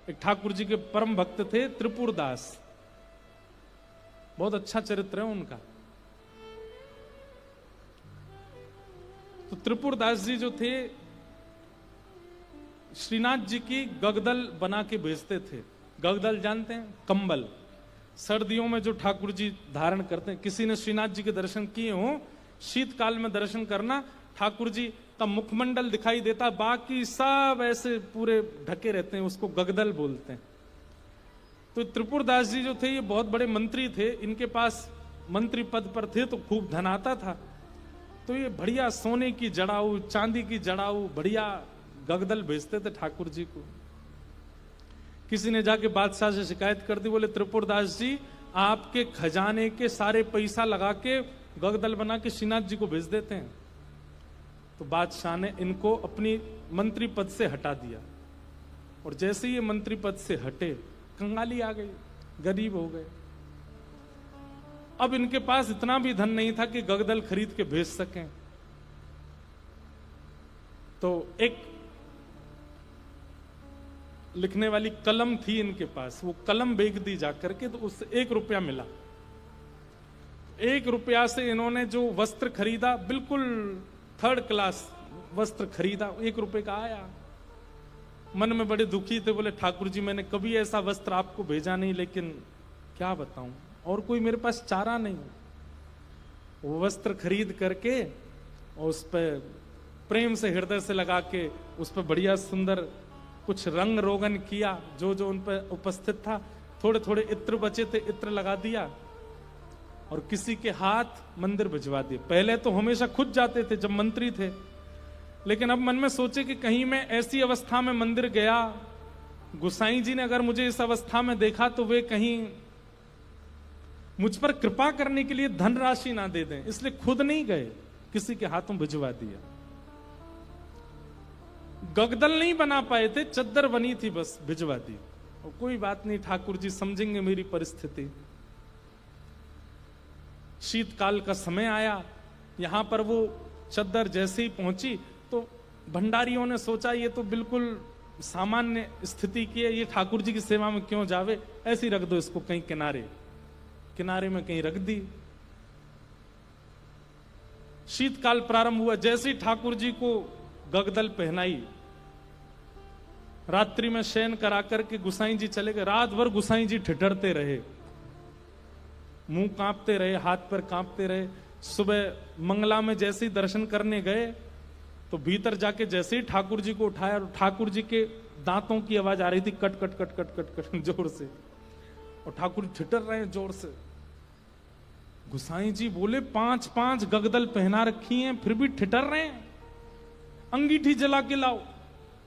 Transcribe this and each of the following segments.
एक ठाकुर जी के परम भक्त थे त्रिपुरदास, बहुत अच्छा चरित्र है उनका। तो त्रिपुरदास जी जो थे श्रीनाथ जी की गगदल बना के भेजते थे। गगदल जानते हैं? कंबल, सर्दियों में जो ठाकुर जी धारण करते हैं। किसी ने श्रीनाथ जी के दर्शन किए हो, शीतकाल में दर्शन करना, ठाकुर जी का मुखमंडल दिखाई देता, बाकी सब ऐसे पूरे ढके रहते हैं, उसको गगदल बोलते हैं। तो त्रिपुरदास जी जो थे ये बहुत बड़े मंत्री थे, इनके पास मंत्री पद पर थे तो खूब धन आता था। तो ये बढ़िया सोने की जड़ाऊ, चांदी की जड़ाऊ, बढ़िया गगदल भेजते थे ठाकुर जी को। किसी ने जाके बादशाह से शिकायत कर दी, बोले त्रिपुरदास जी आपके खजाने के सारे पैसा लगा के गगदल बना के श्रीनाथ जी को भेज देते हैं। तो बादशाह ने इनको अपनी मंत्री पद से हटा दिया, और जैसे ये मंत्री पद से हटे कंगाली आ गई, गरीब हो गए। अब इनके पास इतना भी धन नहीं था कि गगदल खरीद के भेज सकें। तो एक लिखने वाली कलम थी इनके पास, वो कलम बेच दी जाकर के, तो उससे 1 रुपया मिला। 1 रुपया से इन्होंने जो वस्त्र खरीदा, बिल्कुल 3rd क्लास वस्त्र खरीदा, 1 रुपए का आया। मन में बड़े दुखी थे, बोले ठाकुर जी मैंने कभी ऐसा वस्त्र आपको भेजा नहीं, लेकिन क्या बताऊं, और कोई मेरे पास चारा नहीं। वो वस्त्र खरीद करके और उस पर प्रेम से हृदय से लगा के उस पर बढ़िया सुंदर कुछ रंग रोगन किया, जो जो उन पर उपस्थित था। थोड़े थोड़े इत्र बचे थे, इत्र लगा दिया और किसी के हाथ मंदिर भिजवा दिए। पहले तो हमेशा खुद जाते थे जब मंत्री थे, लेकिन अब मन में सोचे कि कहीं मैं ऐसी अवस्था में मंदिर गया, गुसाई जी ने अगर मुझे इस अवस्था में देखा तो वे कहीं मुझ पर कृपा करने के लिए धनराशि ना दे दें, इसलिए खुद नहीं गए, किसी के हाथों भिजवा दिया। गगदल नहीं बना पाए थे, चद्दर बनी थी, बस भिजवा दी। और कोई बात नहीं, ठाकुर जी समझेंगे मेरी परिस्थिति। शीतकाल का समय आया, यहां पर वो चद्दर जैसे ही पहुंची तो भंडारियों ने सोचा ये तो बिल्कुल सामान्य स्थिति की है, ये ठाकुर जी की सेवा में क्यों जावे, ऐसे ही रख दो इसको कहीं किनारे, किनारे में कहीं रख दी। शीतकाल प्रारंभ हुआ, जैसे ही ठाकुर जी को गगदल पहनाई, रात्रि में शयन करा करके गुसाई जी चले गए। रात भर गुसाई जी ठिठरते रहे, मुंह कांपते रहे, हाथ पर कांपते रहे। सुबह मंगला में जैसे ही दर्शन करने गए तो भीतर जाके जैसे ही ठाकुर जी को उठाया, ठाकुर जी के दांतों की आवाज आ रही थी, cut cut cut cut cut cut जोर से, और ठाकुर जी ठिठर रहे हैं जोर से। गुसाई जी बोले 5-5 गगदल पहना रखी हैं फिर भी ठिठर रहे हैं, अंगीठी जला के लाओ।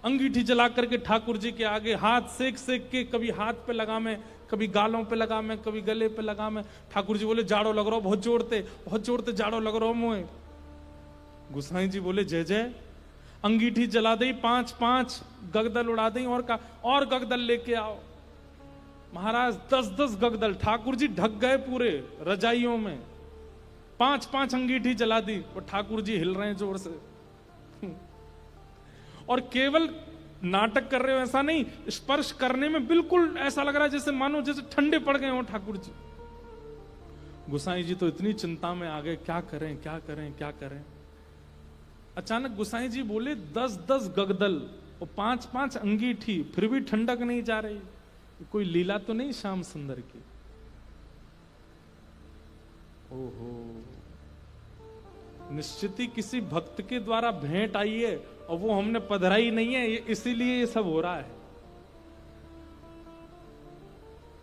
अंगीठी जला करके ठाकुर जी के आगे हाथ सेक सेक के, कभी हाथ पे लगा मैं, कभी गालों पे लगा मैं, कभी गले पे लगा मैं। ठाकुर जी बोले जाड़ो लग रहा हो, बहुत जोड़ते जाड़ो लग रहा हो मुझे। गुसाई जी बोले जय जय। अंगीठी जला दी, 5-5 गगदल उड़ा दी, और गगदल लेके आओ। महाराज 10-10 गगदल, ठाकुर जी ढक गए पूरे रजाइयों में। 5-5 अंगीठी जला दी और ठाकुर जी हिल रहे हैं जोर से। और केवल नाटक कर रहे हो ऐसा नहीं, स्पर्श करने में बिल्कुल ऐसा लग रहा है जैसे मानो जैसे ठंडे पड़ गए हो ठाकुर जी। गुसाई जी तो इतनी चिंता में आ गए, क्या करें क्या करें क्या करें। अचानक गुसाई जी बोले 10-10 गगदल और 5-5 अंगीठी, फिर भी ठंडक नहीं जा रही, कोई लीला तो नहीं श्याम सुंदर की। ओहो, निश्चित ही किसी भक्त के द्वारा भेंट आई है और वो हमने पधराई नहीं है, इसीलिए ये सब हो रहा है।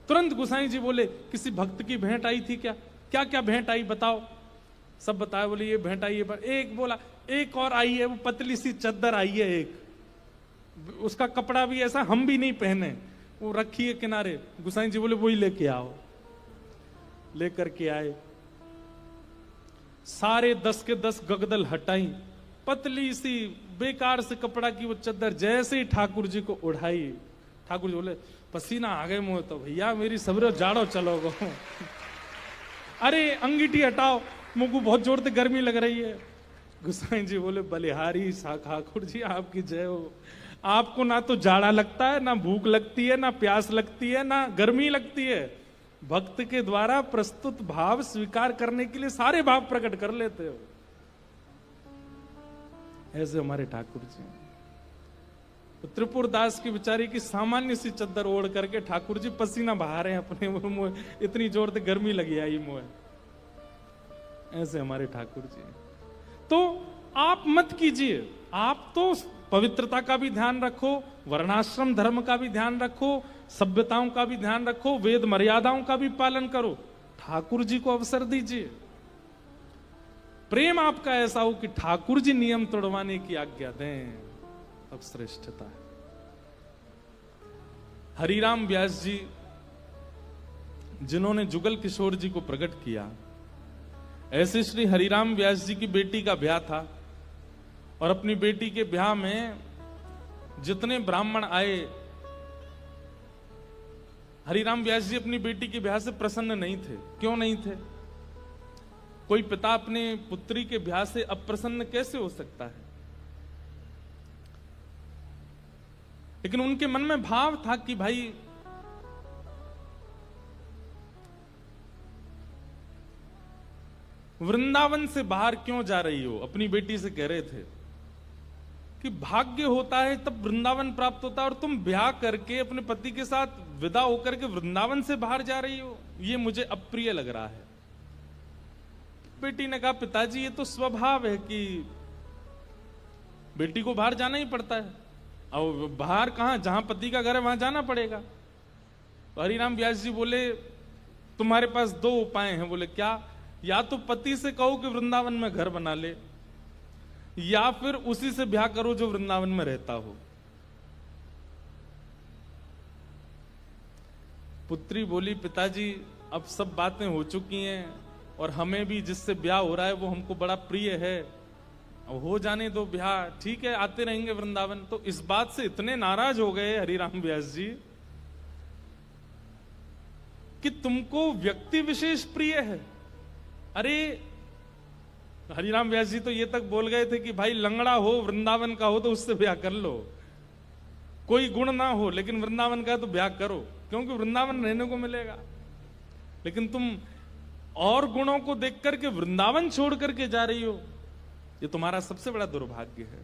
तुरंत गुसाई जी बोले किसी भक्त की भेंट आई थी क्या? क्या क्या भेंट आई बताओ। सब बताया, बोले ये भेंट आई है। पर एक बोला एक और आई है, वो पतली सी चद्दर आई है एक, उसका कपड़ा भी ऐसा हम भी नहीं पहने, वो रखी है किनारे। गुसाई जी बोले वही लेके आओ। लेकर के आए, सारे 10 के 10 गगदल हटाई, पतली सी बेकार से कपड़ा की वो चद्दर जैसे ही ठाकुर जी को उड़ाई, ठाकुर जी बोले पसीना आ गए मुंह, तो भैया मेरी सबरे जाड़ो चलो गो। अरे अंगीठी हटाओ, मुंह को बहुत जोर से गर्मी लग रही है। गुसाई जी बोले बलिहारी ठाकुर जी आपकी जय हो, आपको ना तो जाड़ा लगता है, ना भूख लगती है, ना प्यास लगती है, ना गर्मी लगती है। भक्त के द्वारा प्रस्तुत भाव स्वीकार करने के लिए सारे भाव प्रकट कर लेते हो। ऐसे हमारे ठाकुर जी। तो त्रिपुरदास की बेचारी की सामान्य सी चद्दर ओढ़ करके ठाकुर जी पसीना बहा रहे हैं अपने मुंह, इतनी जोर से गर्मी लगी आई मुंह। ऐसे हमारे ठाकुर जी। तो आप मत कीजिए, आप तो पवित्रता का भी ध्यान रखो, वर्णाश्रम धर्म का भी ध्यान रखो, सभ्यताओं का भी ध्यान रखो, वेद मर्यादाओं का भी पालन करो। ठाकुर जी को अवसर दीजिए। प्रेम आपका ऐसा हो कि ठाकुर जी नियम तोड़वाने की आज्ञा दें, अब श्रेष्ठता है। हरिराम व्यास जी जिन्होंने जुगल किशोर जी को प्रकट किया, ऐसे श्री हरिराम व्यास जी की बेटी का ब्याह था और अपनी बेटी के ब्याह में जितने ब्राह्मण आए, हरिराम व्यास जी अपनी बेटी के ब्याह से प्रसन्न नहीं थे। क्यों नहीं थे? कोई पिता अपने पुत्री के ब्याह से अप्रसन्न कैसे हो सकता है? लेकिन उनके मन में भाव था कि भाई वृंदावन से बाहर क्यों जा रही हो? अपनी बेटी से कह रहे थे कि भाग्य होता है तब वृंदावन प्राप्त होता है, और तुम ब्याह करके अपने पति के साथ विदा होकर के वृंदावन से बाहर जा रही हो, ये मुझे अप्रिय लग रहा है। बेटी ने कहा, पिताजी ये तो स्वभाव है कि बेटी को बाहर जाना ही पड़ता है, और बाहर कहां, जहां पति का घर है वहां जाना पड़ेगा। तो हरिराम व्यास जी बोले, तुम्हारे पास दो उपाय हैं। बोले क्या? या तो पति से कहो कि वृंदावन में घर बना ले, या फिर उसी से ब्याह करो जो वृंदावन में रहता हो। पुत्री बोली, पिताजी अब सब बातें हो चुकी हैं और हमें भी जिससे ब्याह हो रहा है वो हमको बड़ा प्रिय है, अब हो जाने दो ब्याह, ठीक है आते रहेंगे वृंदावन। तो इस बात से इतने नाराज हो गए हरिराम व्यास जी कि तुमको व्यक्ति विशेष प्रिय है। अरे हरिराम व्यास जी तो ये तक बोल गए थे कि भाई लंगड़ा हो, वृंदावन का हो तो उससे ब्याह कर लो, कोई गुण ना हो लेकिन वृंदावन का है तो ब्याह करो, क्योंकि वृंदावन रहने को मिलेगा। लेकिन तुम और गुणों को देख करके वृंदावन छोड़ करके जा रही हो, ये तुम्हारा सबसे बड़ा दुर्भाग्य है।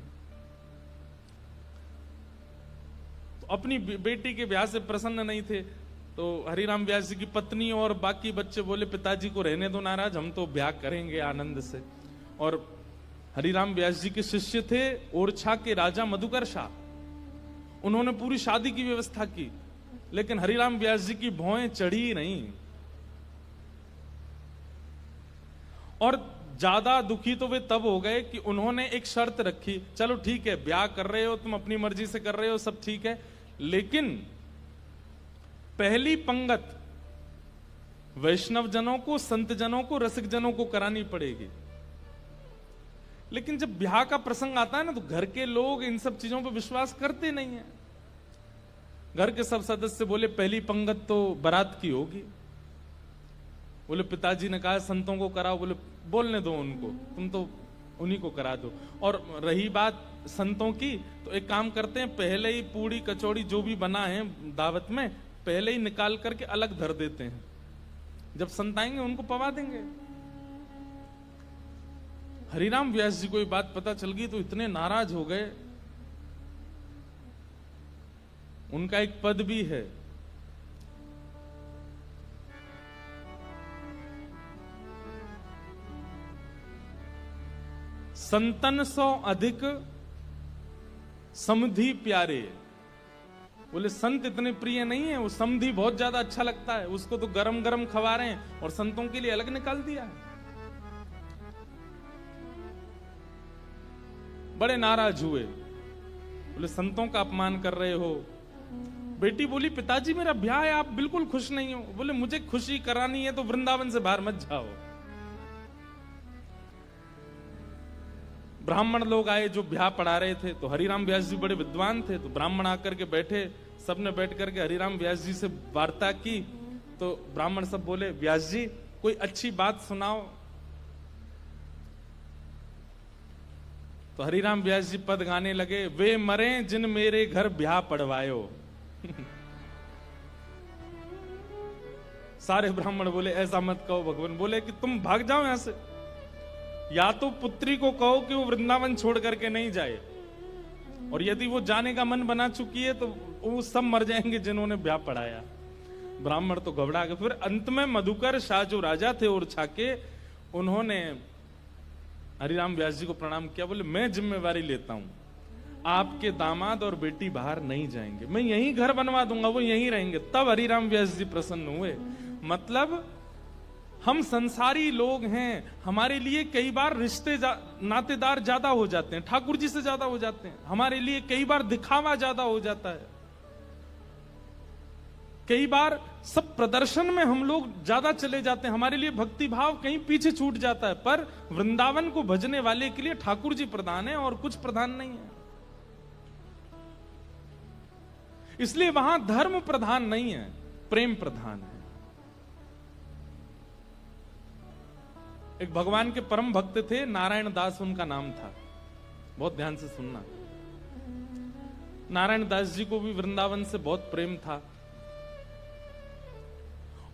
तो अपनी बेटी के ब्याह से प्रसन्न नहीं थे, तो हरिराम व्यास जी की पत्नी और बाकी बच्चे बोले, पिताजी को रहने दो नाराज, हम तो ब्याह करेंगे आनंद से। और हरिराम व्यास जी के शिष्य थे ओरछा के राजा मधुकर शाह, उन्होंने पूरी शादी की व्यवस्था की, लेकिन हरिराम व्यास जी की भौएं चढ़ी नहीं। और ज्यादा दुखी तो वे तब हो गए कि उन्होंने एक शर्त रखी, चलो ठीक है ब्याह कर रहे हो तुम, अपनी मर्जी से कर रहे हो, सब ठीक है, लेकिन पहली पंगत वैष्णव जनों को, संत जनों को, रसिक जनों को करानी पड़ेगी। लेकिन जब ब्याह का प्रसंग आता है ना, तो घर के लोग इन सब चीजों पर विश्वास करते नहीं है। घर के सब सदस्य बोले, पहली पंगत तो बारात की होगी। बोले पिताजी ने कहा संतों को कराओ। बोले बोलने दो उनको, तुम तो उन्हीं को करा दो। और रही बात संतों की, तो एक काम करते हैं, पहले ही पूड़ी कचौड़ी जो भी बना है दावत में, पहले ही निकाल करके अलग धर देते हैं, जब संत आएंगे उनको पवा देंगे। हरिराम व्यास जी को ये बात पता चल गई तो इतने नाराज हो गए। उनका एक पद भी है, संतन सौ अधिक समधि प्यारे। बोले संत इतने प्रिय नहीं है, वो समधि बहुत ज्यादा अच्छा लगता है, उसको तो गरम गरम खवा रहे हैं और संतों के लिए अलग निकाल दिया है। बड़े नाराज हुए, बोले संतों का अपमान कर रहे हो। बेटी बोली, पिताजी मेरा ब्याह है, आप बिल्कुल खुश नहीं हो। बोले मुझे खुशी करानी है तो वृंदावन से बाहर मत जाओ। ब्राह्मण लोग आए जो ब्याह पढ़ा रहे थे, तो हरिराम व्यास जी बड़े विद्वान थे, तो ब्राह्मण आकर के बैठे, सबने बैठ करके हरिराम व्यास जी से वार्ता की। तो ब्राह्मण सब बोले, व्यास जी कोई अच्छी बात सुनाओ। तो हरिराम व्यास जी पद गाने लगे, वे मरे जिन मेरे घर ब्याह पड़वायो। सारे ब्राह्मण बोले ऐसा मत कहो। भगवान बोले कि तुम भाग जाओ यहां से, या तो पुत्री को कहो कि वो वृंदावन छोड़ करके नहीं जाए, और यदि वो जाने का मन बना चुकी है तो वो सब मर जाएंगे जिन्होंने ब्याह पढ़ाया। ब्राह्मण तो घबरा गए। फिर अंत में मधुकर शाह जो राजा थे ओरछा के, उन्होंने हरिराम व्यास जी को प्रणाम किया। बोले मैं जिम्मेवारी लेता हूं, आपके दामाद और बेटी बाहर नहीं जाएंगे, मैं यहीं घर बनवा दूंगा, वो यहीं रहेंगे। तब हरिराम व्यास जी प्रसन्न हुए। मतलब हम संसारी लोग हैं, हमारे लिए कई बार रिश्ते नातेदार ज्यादा हो जाते हैं, ठाकुर जी से ज्यादा हो जाते हैं। हमारे लिए कई बार दिखावा ज्यादा हो जाता है, कई बार सब प्रदर्शन में हम लोग ज्यादा चले जाते हैं, हमारे लिए भक्ति भाव कहीं पीछे छूट जाता है। पर वृंदावन को भजने वाले के लिए ठाकुर जी प्रधान है और कुछ प्रधान नहीं है। इसलिए वहां धर्म प्रधान नहीं है, प्रेम प्रधान है। एक भगवान के परम भक्त थे, नारायण दास उनका नाम था। बहुत ध्यान से सुनना। नारायण दास जी को भी वृंदावन से बहुत प्रेम था,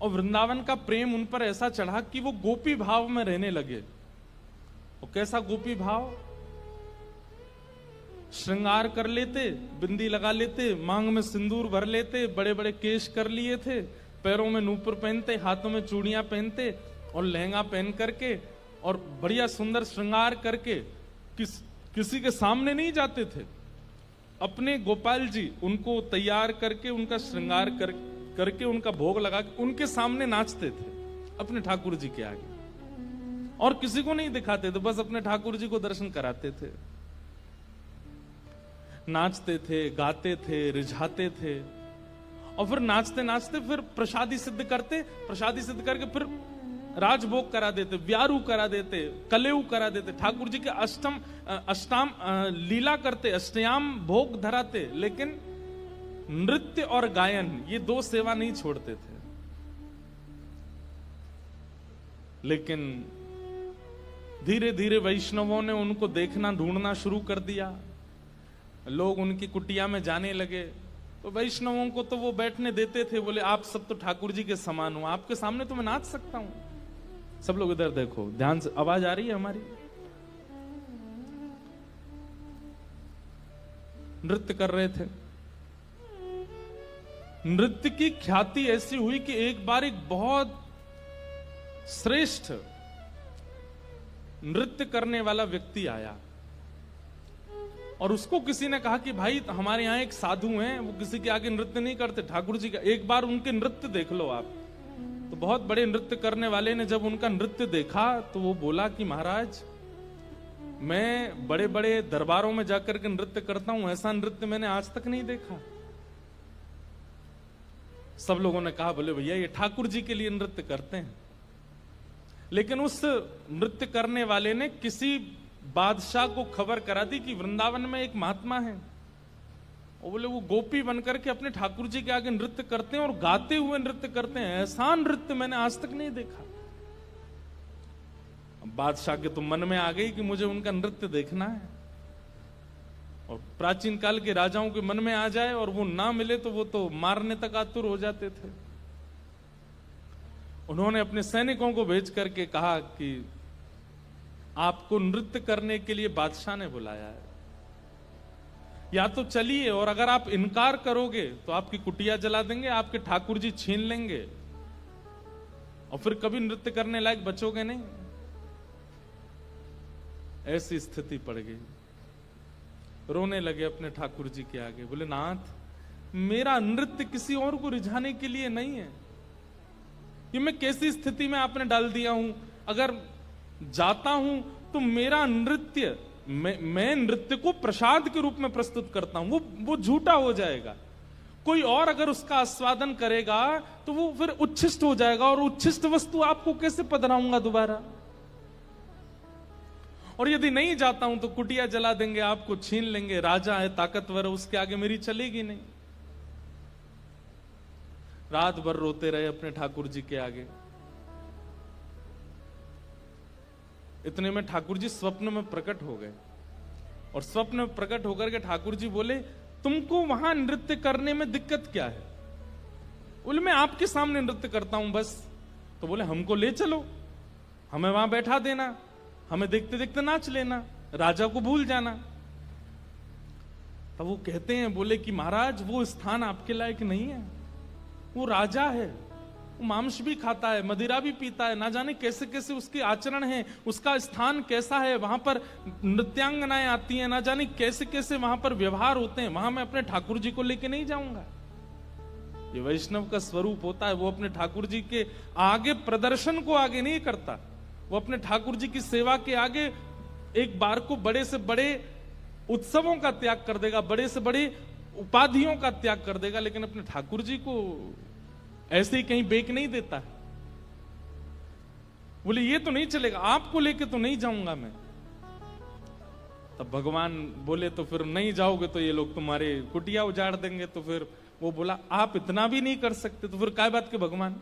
और वृंदावन का प्रेम उन पर ऐसा चढ़ा कि वो गोपी भाव में रहने लगे। और कैसा गोपी भाव? श्रृंगार कर लेते, बिंदी लगा लेते, मांग में सिंदूर भर लेते, बड़े बड़े केश कर लिए थे, पैरों में नूपुर पहनते, हाथों में चूड़ियां पहनते और लहंगा पहन करके और बढ़िया सुंदर श्रृंगार करके किसी के सामने नहीं जाते थे। अपने गोपाल जी उनको तैयार करके, उनका श्रृंगार करके उनका भोग लगा के उनके सामने नाचते थे, अपने ठाकुर जी के आगे। और किसी को नहीं दिखाते थे, बस अपने ठाकुर जी को दर्शन कराते थे। नाचते थे, गाते थे, रिझाते थे, और फिर नाचते नाचते फिर प्रसादी सिद्ध करते, प्रसादी सिद्ध करके फिर राजभोग करा देते, व्यारू करा देते, कलेऊ करा देते, ठाकुर जी के अष्टाम लीला करते, अष्टयाम भोग धराते। लेकिन नृत्य और गायन ये दो सेवा नहीं छोड़ते थे। लेकिन धीरे धीरे वैष्णवों ने उनको देखना, ढूंढना शुरू कर दिया। लोग उनकी कुटिया में जाने लगे, तो वैष्णवों को तो वो बैठने देते थे। बोले आप सब तो ठाकुर जी के समान हो, आपके सामने तो मैं नाच सकता हूं। सब लोग इधर देखो, ध्यान से, आवाज आ रही है हमारी? नृत्य कर रहे थे। नृत्य की ख्याति ऐसी हुई कि एक बार एक बहुत श्रेष्ठ नृत्य करने वाला व्यक्ति आया, और उसको किसी ने कहा कि भाई हमारे यहां एक साधु हैं, वो किसी के आगे नृत्य नहीं करते, ठाकुर जी का, एक बार उनके नृत्य देख लो आप। तो बहुत बड़े नृत्य करने वाले ने जब उनका नृत्य देखा तो वो बोला कि महाराज, मैं बड़े बड़े दरबारों में जाकर के नृत्य करता हूं, ऐसा नृत्य मैंने आज तक नहीं देखा। सब लोगों ने कहा बोले भैया ये ठाकुर जी के लिए नृत्य करते हैं। लेकिन उस नृत्य करने वाले ने किसी बादशाह को खबर करा दी कि वृंदावन में एक महात्मा है, और बोले वो गोपी बनकर के अपने ठाकुर जी के आगे नृत्य करते हैं और गाते हुए नृत्य करते हैं, ऐसा नृत्य मैंने आज तक नहीं देखा। बादशाह के तो मन में आ गई कि मुझे उनका नृत्य देखना है। और प्राचीन काल के राजाओं के मन में आ जाए और वो ना मिले तो वो तो मारने तक आतुर हो जाते थे। उन्होंने अपने सैनिकों को भेज करके कहा कि आपको नृत्य करने के लिए बादशाह ने बुलाया है, या तो चलिए, और अगर आप इनकार करोगे तो आपकी कुटिया जला देंगे, आपके ठाकुर जी छीन लेंगे, और फिर कभी नृत्य करने लायक बचोगे नहीं। ऐसी स्थिति पड़ गई। रोने लगे अपने ठाकुर जी के आगे, बोले नाथ मेरा नृत्य किसी और को रिझाने के लिए नहीं है, ये मैं कैसी स्थिति में आपने डाल दिया हूं। अगर जाता हूं तो मेरा नृत्य, मैं नृत्य को प्रसाद के रूप में प्रस्तुत करता हूं, वो झूठा हो जाएगा। कोई और अगर उसका आस्वादन करेगा तो वो फिर उच्छिष्ट हो जाएगा, और उच्छिष्ट वस्तु आपको कैसे पधराऊंगा दोबारा। और यदि नहीं जाता हूं तो कुटिया जला देंगे, आपको छीन लेंगे, राजा है ताकतवर है, उसके आगे मेरी चलेगी नहीं। रात भर रोते रहे अपने ठाकुर जी के आगे। इतने में ठाकुर जी स्वप्न में प्रकट हो गए। और स्वप्न में प्रकट होकर के ठाकुर जी बोले, तुमको वहां नृत्य करने में दिक्कत क्या है? बोले, मैं आपके सामने नृत्य करता हूं बस। तो बोले, हमको ले चलो, हमें वहां बैठा देना, हमें देखते देखते नाच लेना, राजा को भूल जाना। तब वो कहते हैं, बोले कि महाराज वो स्थान आपके लायक नहीं है, वो राजा है, वो मांस भी खाता है, मदिरा भी पीता है, ना जाने कैसे कैसे उसके आचरण है, उसका स्थान कैसा है, वहां पर नृत्यांगनाएं आती हैं, ना जाने कैसे कैसे वहां पर व्यवहार होते हैं, वहां मैं अपने ठाकुर जी को लेके नहीं जाऊंगा। ये वैष्णव का स्वरूप होता है, वो अपने ठाकुर जी के आगे प्रदर्शन को आगे नहीं करता, वो अपने ठाकुर जी की सेवा के आगे एक बार को बड़े से बड़े उत्सवों का त्याग कर देगा, बड़े से बड़े उपाधियों का त्याग कर देगा, लेकिन अपने ठाकुर जी को ऐसे ही कहीं बेक नहीं देता है। बोले, ये तो नहीं चलेगा, आपको लेके तो नहीं जाऊंगा मैं। तब भगवान बोले, तो फिर नहीं जाओगे तो ये लोग तुम्हारे कुटिया उजाड़ देंगे। तो फिर वो बोला, आप इतना भी नहीं कर सकते तो फिर काय बात के भगवान,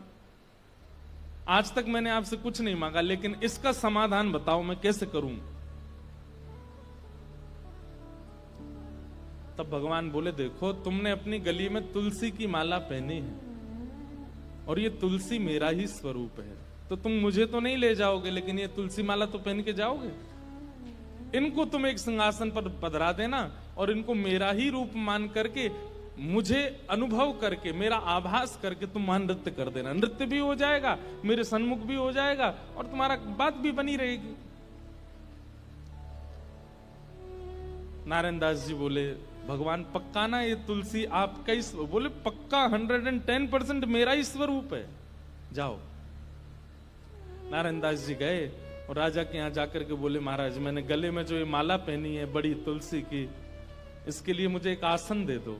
आज तक मैंने आपसे कुछ नहीं मांगा, लेकिन इसका समाधान बताओ मैं कैसे करूं। तब भगवान बोले, देखो तुमने अपनी गली में तुलसी की माला पहनी है और ये तुलसी मेरा ही स्वरूप है, तो तुम मुझे तो नहीं ले जाओगे, लेकिन ये तुलसी माला तो पहन के जाओगे। इनको तुम एक सिंहासन पर पधरा देना और इनको मेरा ही रूप मान करके, मुझे अनुभव करके, मेरा आभास करके तुम वहां नृत्य कर देना। नृत्य भी हो जाएगा, मेरे सन्मुख भी हो जाएगा और तुम्हारा बात भी बनी रहेगी। नारायण दास जी बोले, भगवान पक्का ना ये तुलसी आपका ही? बोले, पक्का 110% मेरा ही स्वरूप है, जाओ। नारायण दास जी गए और राजा के यहां जाकर के बोले, महाराज मैंने गले में जो ये माला पहनी है बड़ी तुलसी की, इसके लिए मुझे एक आसन दे दो,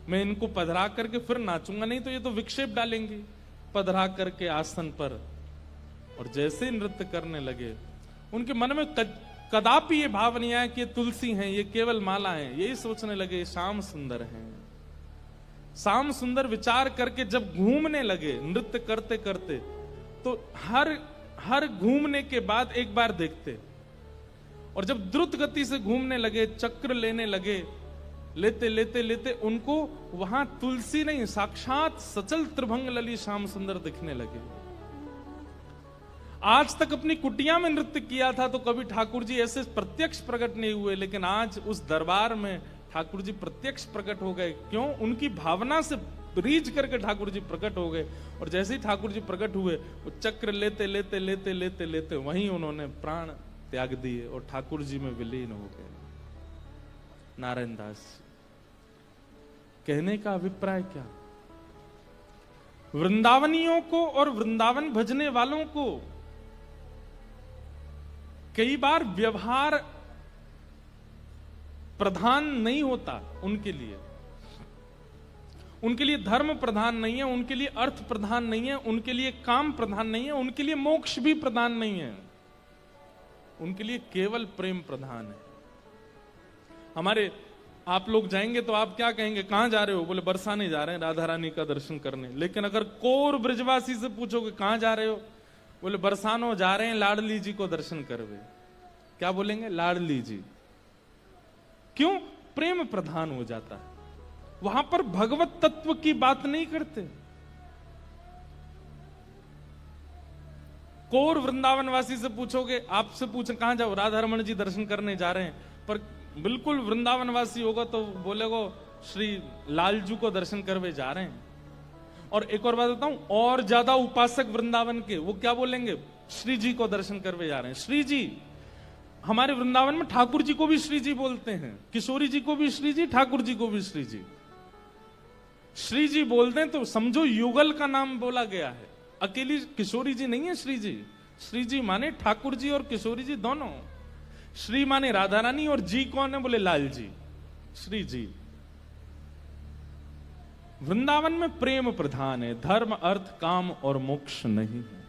मैं इनको पधरा करके फिर नाचूंगा, नहीं तो ये तो विक्षेप डालेंगे। पधरा करके आसन पर और जैसे ही नृत्य करने लगे, उनके मन में कदापि ये भाव नहीं आया कि ये तुलसी हैं, ये केवल माला है, यही सोचने लगे श्याम सुंदर हैं। श्याम सुंदर विचार करके जब घूमने लगे नृत्य करते करते, तो हर घूमने के बाद एक बार देखते, और जब द्रुत गति से घूमने लगे, चक्र लेने लगे, लेते लेते लेते उनको वहां तुलसी नहीं, साक्षात सचल त्रिभंग लली श्याम सुंदर दिखने लगे। आज तक अपनी कुटिया में नृत्य किया था तो कभी ठाकुर जी ऐसे प्रत्यक्ष प्रकट नहीं हुए, लेकिन आज उस दरबार में ठाकुर जी प्रत्यक्ष प्रकट हो गए। क्यों? उनकी भावना से रीझ करके ठाकुर जी प्रकट हो गए, और जैसे ही ठाकुर जी प्रकट हुए, वो चक्र लेते लेते लेते लेते लेते वहीं उन्होंने प्राण त्याग दिए और ठाकुर जी में विलीन हो गए। नारायण दास कहने का अभिप्राय क्या? वृंदावनियों को और वृंदावन भजने वालों को कई बार व्यवहार प्रधान नहीं होता, उनके लिए धर्म प्रधान नहीं है, उनके लिए अर्थ प्रधान नहीं है, उनके लिए काम प्रधान नहीं है, उनके लिए मोक्ष भी प्रधान नहीं है, उनके लिए केवल प्रेम प्रधान है। हमारे आप लोग जाएंगे तो आप क्या कहेंगे, कहां जा रहे हो? बोले, बरसाने जा रहे हैं, राधा रानी का दर्शन करने। लेकिन अगर कोर ब्रजवासी से पूछोगे कहां जा रहे हो, बोले बरसानो जा रहे हैं लाडली जी को दर्शन करवे। क्या बोलेंगे? लाडली जी। क्यों? प्रेम प्रधान हो जाता है, वहां पर भगवत तत्व की बात नहीं करते। कोर वृंदावनवासी से पूछोगे, आपसे पूछे कहां जाओ, राधा रमन जी दर्शन करने जा रहे हैं, पर बिल्कुल वृंदावनवासी होगा तो बोलेगो श्री लालजू को दर्शन करवे जा रहे हैं। और एक और बात बताऊं, और ज्यादा उपासक वृंदावन के, वो क्या बोलेंगे? श्री जी को दर्शन करवे जा रहे हैं। श्री जी, हमारे वृंदावन में ठाकुर जी को भी श्री जी बोलते हैं, किशोरी जी को भी श्री जी, ठाकुर जी को भी श्री जी। श्री जी बोलते हैं तो समझो युगल का नाम बोला गया है, अकेली किशोरी जी नहीं है श्री जी। श्री जी माने ठाकुर जी और किशोरी जी दोनों। श्री माने राधा रानी और जी कौन है? बोले लाल जी, श्री जी। वृंदावन में प्रेम प्रधान है, धर्म अर्थ काम और मोक्ष नहीं है।